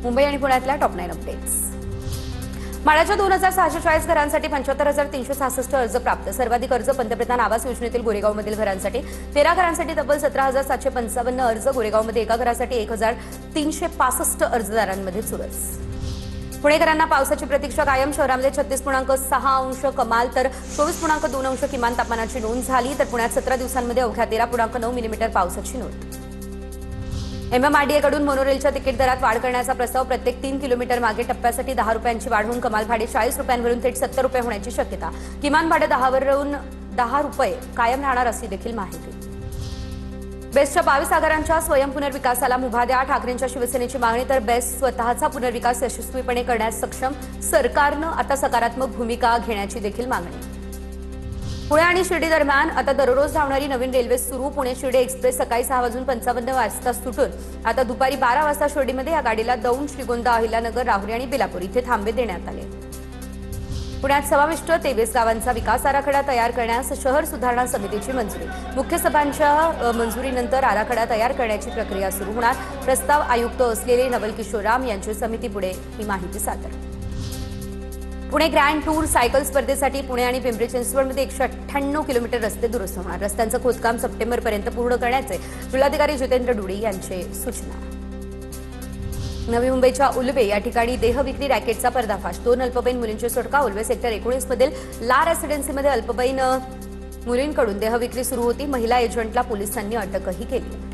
मुंबई आणि पुण्यातल्या top 9 updates. माळ्याच्या 2640 घरांसाठी 75,366 अर्ज प्राप्त। सर्वाधिक अर्ज पंतप्रधान आवास योजनेतील गोरेगावमधील घरांसाठी, 13 घरांसाठी तब्बल 17,755 अर्ज। गोरेगावमध्ये एका घरासाठी 1,365 अर्जदारांमध्ये चुरस। पुणेकरांना पावसाची प्रतीक्षा कायम। शहरामध्ये 36.6 अंश कमाल तर 24.2 अंश किमान तापमानाची नोंद झाली, तर पुण्यात 17 दिवसांमध्ये अवघ्या 13.9 मिलीमीटर पावसाची नोंद। MMRDA कडून मोनोरेलच्या तिकीट दरात वाढ करण्याचा प्रस्ताव। प्रत्येक 3 किलोमीटर मागे टप्प्यासाठी 10 रुपयांची वाढ होऊन कमाल भाडे 40 रुपयांवरून थेट 70 रुपये होण्याची शक्यता। किमान भाडे 10 वरून 10 रुपये कायम राहणार अशी देखील माहिती। बेस्टच्या 22 आगारांच्या स्वयं पुनर्विकासाला मुभा द्या। ठाकरेंच्या शिवसेनेची मागणी, तर बेस्ट स्वतःचा पुनर्विकास यशस्वीपणे करण्यास सक्षम। सरकारनं आता सकारात्मक भूमिका घेण्याची देखील मागणी। पुणे आणि शिर्डी दरम्यान आता दररोज धावणारी नवीन रेल्वे सुरू। पुणे शिर्डी एक्सप्रेस सकाळी 6:55 वाजता सुटून आता दुपारी 12 वाजता शिर्डीमध्ये या गाडीला दौंड, श्रीगोंदा, अहिल्यानगर, राहुरी आणि बेलापूर इथे थांबे देण्यात आले। पुण्यात समाविष्ट 23 गावांचा विकास आराखडा तयार करण्यास शहर सुधारणा समितीची मंजुरी। मुख्य सभांच्या मंजुरीनंतर आराखडा तयार करण्याची प्रक्रिया सुरू होणार। प्रस्ताव आयुक्त असलेले नवल किशोर राम यांची समितीपुढे ही माहिती सादर। पुणे ग्रँड टूर सायकल स्पर्धेसाठी पुणे आणि पिंपरी चिंचवडमध्ये 198 किलोमीटर रस्ते दुरुस्त होणार। रस्त्यांचं खोदकाम सप्टेंबरपर्यंत पूर्ण करण्याचे जिल्हाधिकारी जितेंद्र डुडे यांची सूचना। नवी मुंबईच्या उल्वे या ठिकाणी देहविक्री रॅकेटचा पर्दाफाश। 2 अल्पवयीन मुलींची सुटका। उल्वे सेक्टर 19 मधील ला रेसिडेन्सीमध्ये अल्पवयीन मुलींकडून देहविक्री सुरू होती। महिला एजंटला पोलिसांनी अटकही केली।